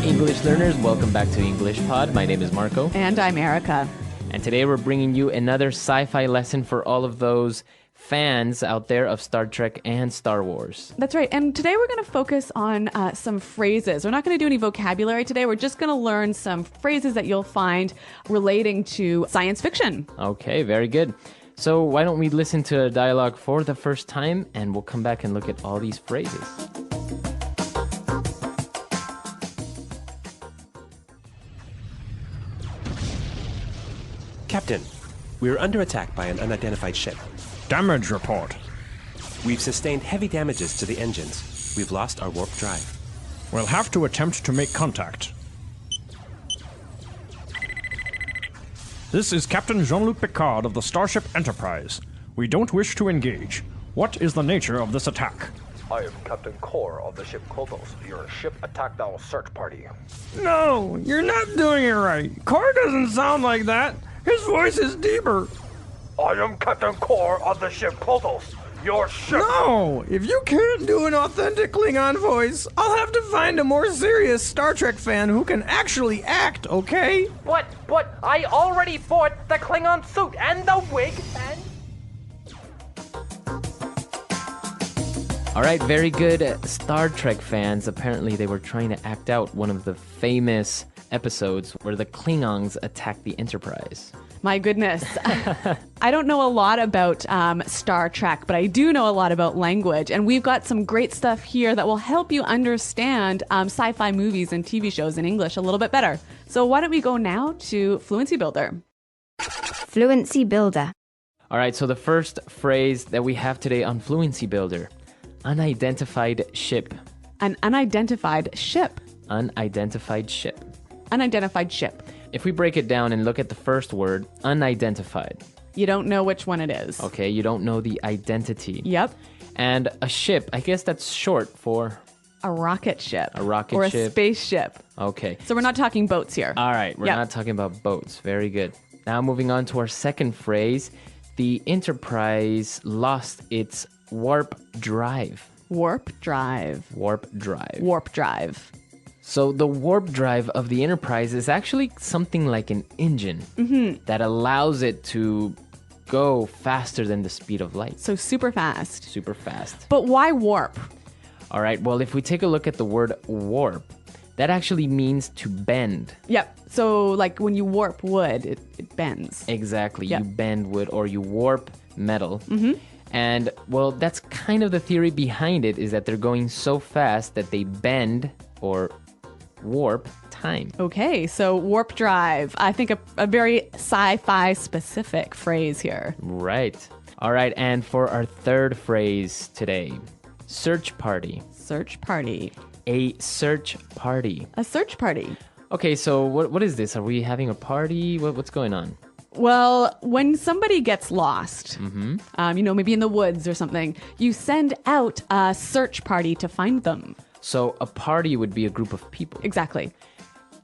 English learners, welcome back to EnglishPod. My name is Marco. And I'm Erica. And today we're bringing you another sci-fi lesson for all of those fans out there of Star Trek and Star Wars. That's right. And today we're going to focus on some phrases. We're not going to do any vocabulary today. We're just going to learn some phrases that you'll find relating to science fiction. Okay, very good. So why don't we listen to a dialogue for the first time, and we'll come back and look at all these phrases. Captain, we are under attack by an unidentified ship. Damage report. We've sustained heavy damages to the engines. We've lost our warp drive. We'll have to attempt to make contact. This is Captain Jean-Luc Picard of the Starship Enterprise. We don't wish to engage. What is the nature of this attack? I am Captain Core of the ship Kotos. Your ship attacked our search party. No, you're not doing it right. Core doesn't sound like that. His voice is deeper. I am Captain Core of the ship Kotos. Your ship... No! If you can't do an authentic Klingon voice, I'll have to find a more serious Star Trek fan who can actually act, okay? But I already bought the Klingon suit and the wig and... All right, very good. Star Trek fans, apparently they were trying to act out one of the famous episodes where the Klingons attacked the Enterprise. My goodness. I don't know a lot about Star Trek, but I do know a lot about language. And we've got some great stuff here that will help you understand sci-fi movies and TV shows in English a little bit better. So why don't we go now to Fluency Builder. Fluency Builder. All right, so the first phrase that we have today on Fluency Builder, unidentified ship. An unidentified ship. Unidentified ship. Unidentified ship. If we break it down and look at the first word, unidentified. You don't know which one it is. Okay, you don't know the identity. Yep. And a ship, I guess that's short for... A rocket ship. A rocket or ship. Or a spaceship. Okay. So we're not talking boats here. All right, we're not talking about boats. Very good. Now moving on to our second phrase, the Enterprise lost its warp drive. Warp drive. Warp drive. Warp drive. So the warp drive of the Enterprise is actually something like an engine that allows it to go faster than the speed of light. So super fast. Super fast. But why warp? All right, well, if we take a look at the word warp, that actually means to bend. Yep. So like when you warp wood, it bends. Exactly. Yep. You bend wood or you warp metal. And, well, that's kind of the theory behind it, is that they're going so fast that they bend or warp time. Okay, so warp drive. I think a very sci-fi specific phrase here. Right. All right, and for our third phrase today, search party. Search party. A search party. A search party. Okay, so what is this? Are we having a party? What's going on? Well, when somebody gets lost, maybe in the woods or something, you send out a search party to find them. So a party would be a group of people. Exactly.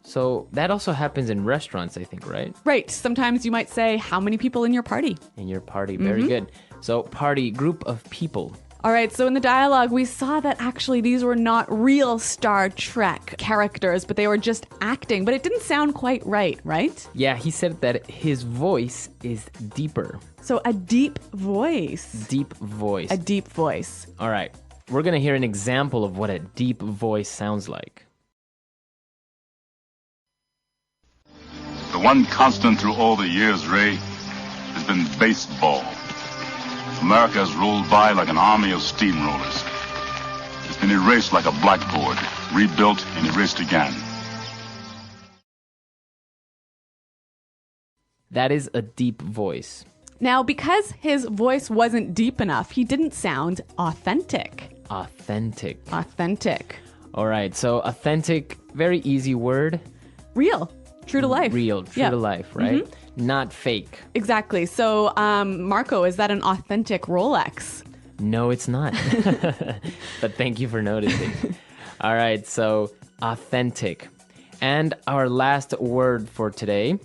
So that also happens in restaurants, I think, right? Right. Sometimes you might say, how many people in your party? In your party. Very good. So party, group of people. All right, so in the dialogue, we saw that actually these were not real Star Trek characters, but they were just acting. But it didn't sound quite right, right? Yeah, he said that his voice is deeper. So a deep voice. Deep voice. A deep voice. All right, we're going to hear an example of what a deep voice sounds like. The one constant through all the years, Ray, has been baseball. America has rolled by like an army of steamrollers. It's been erased like a blackboard, rebuilt and erased again. That is a deep voice. Now, because his voice wasn't deep enough, he didn't sound authentic. Authentic. Authentic. All right, so authentic, very easy word. Real. True to life. Real, true to life, right? Not fake. Exactly. So, Marco, is that an authentic Rolex? No, it's not. But thank you for noticing. All right, so authentic. And our last word for today.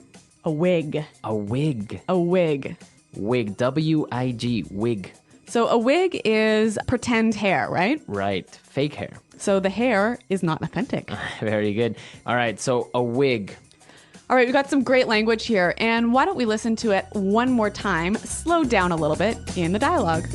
A wig. A wig. A wig. Wig. W-I-G. Wig. So a wig is pretend hair, right? Right. Fake hair. So the hair is not authentic. Very good. All right, so a wig. All right, we've got some great language here. And why don't we listen to it one more time, slow down a little bit in the dialogue.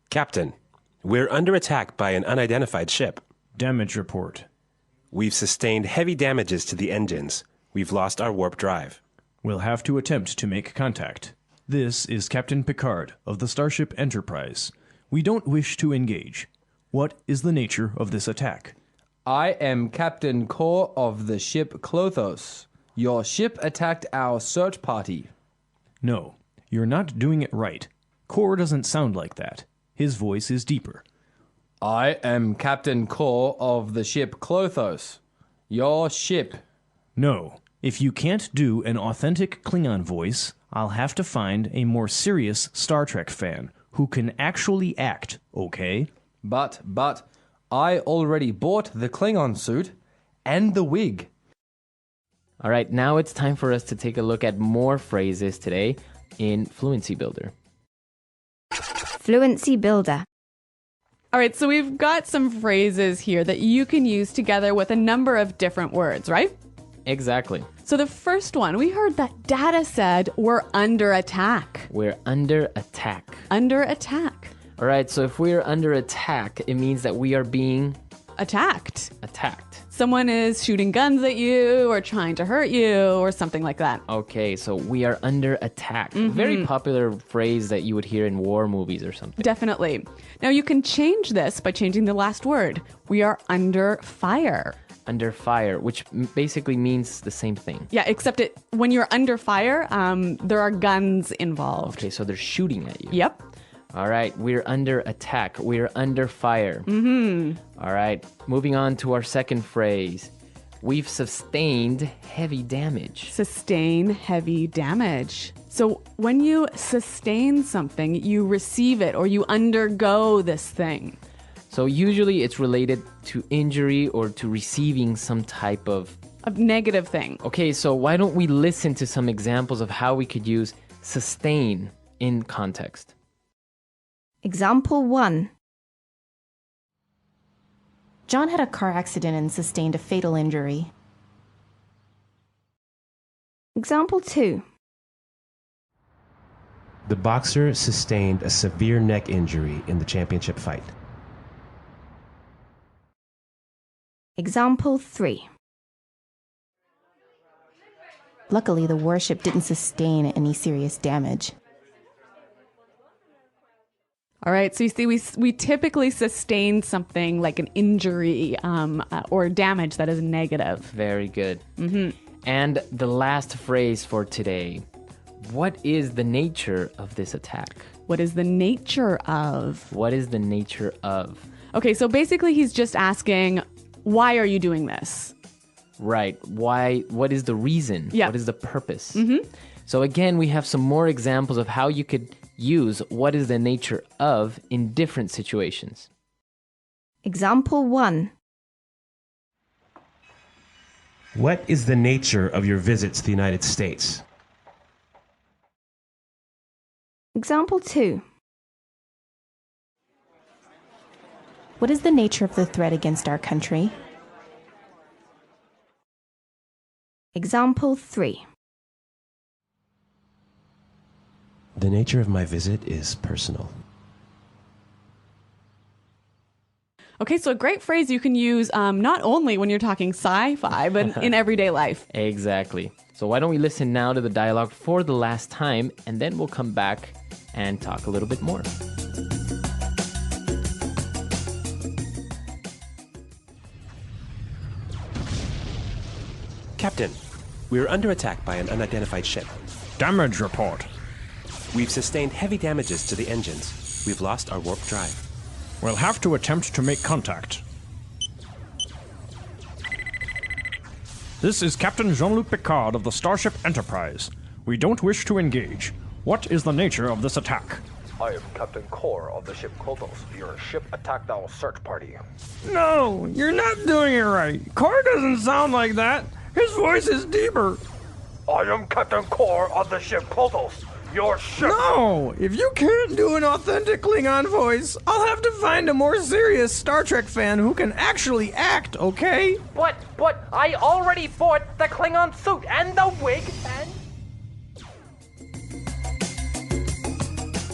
Captain, we're under attack by an unidentified ship. Damage report. We've sustained heavy damages to the engines. We've lost our warp drive. We'll have to attempt to make contact. This is Captain Picard of the Starship Enterprise. We don't wish to engage. What is the nature of this attack? I am Captain Core of the ship Klothos. Your ship attacked our search party. No, you're not doing it right. Core doesn't sound like that. His voice is deeper. I am Captain Core of the ship Klothos. Your ship. No, if you can't do an authentic Klingon voice, I'll have to find a more serious Star Trek fan who can actually act, okay? But, I already bought the Klingon suit and the wig. All right, now it's time for us to take a look at more phrases today in Fluency Builder. Fluency Builder. All right, so we've got some phrases here that you can use together with a number of different words, right? Exactly. So the first one, we heard that data said we're under attack. We're under attack. Under attack. All right, so if we're under attack, it means that we are being Attacked. attacked. Someone is shooting guns at you or trying to hurt you or something like that. Okay, so we are under attack. Very popular phrase that you would hear in war movies or something. Definitely. Now you can change this by changing the last word. We are under fire. Under fire, which basically means the same thing. Yeah, except when you're under fire, there are guns involved. Okay, so they're shooting at you. Yep. All right, we're under attack. We're under fire. All right, moving on to our second phrase. We've sustained heavy damage. Sustain heavy damage. So when you sustain something, you receive it or you undergo this thing. So usually it's related to injury or to receiving some type of... A negative thing. Okay, so why don't we listen to some examples of how we could use sustain in context? Example 1. John had a car accident and sustained a fatal injury. Example 2. The boxer sustained a severe neck injury in the championship fight. Example 3. Luckily, the warship didn't sustain any serious damage. All right, so you see, we typically sustain something like an injury or damage that is negative. Very good. And the last phrase for today. What is the nature of this attack? What is the nature of? What is the nature of? Okay, so basically he's just asking, why are you doing this? Right. Why? What is the reason? Yeah. What is the purpose? So again, we have some more examples of how you could use what is the nature of in different situations. Example 1. What is the nature of your visit to the United States? Example 2. What is the nature of the threat against our country? Example 3. The nature of my visit is personal. Okay, so a great phrase you can use not only when you're talking sci-fi, but in everyday life. Exactly. So why don't we listen now to the dialogue for the last time, and then we'll come back and talk a little bit more. Captain, we're under attack by an unidentified ship. Damage report. We've sustained heavy damages to the engines. We've lost our warp drive. We'll have to attempt to make contact. This is Captain Jean-Luc Picard of the Starship Enterprise. We don't wish to engage. What is the nature of this attack? I am Captain Core of the ship Kotos. Your ship attacked our search party. No, you're not doing it right. Core doesn't sound like that. His voice is deeper. I am Captain Core of the ship Kotos. Your ship... No! If you can't do an authentic Klingon voice, I'll have to find a more serious Star Trek fan who can actually act, okay? But I already bought the Klingon suit and the wig and...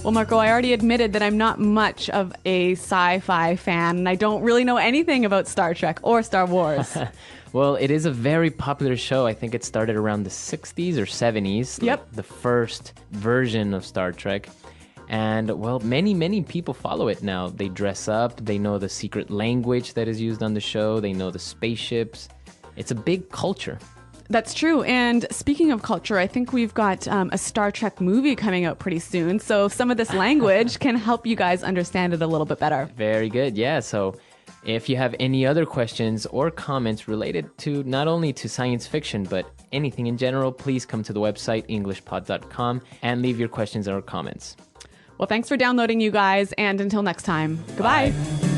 Well, Marco, I already admitted that I'm not much of a sci-fi fan, and I don't really know anything about Star Trek or Star Wars. Well, it is a very popular show. I think it started around the 60s or 70s. Yep. Like the first version of Star Trek. And, well, many people follow it now. They dress up. They know the secret language that is used on the show. They know the spaceships. It's a big culture. That's true. And speaking of culture, I think we've got a Star Trek movie coming out pretty soon. So some of this language can help you guys understand it a little bit better. Very good. Yeah. So if you have any other questions or comments related to not only to science fiction, but anything in general, please come to the website, EnglishPod.com, and leave your questions or comments. Well, thanks for downloading, you guys. And until next time, goodbye. Bye.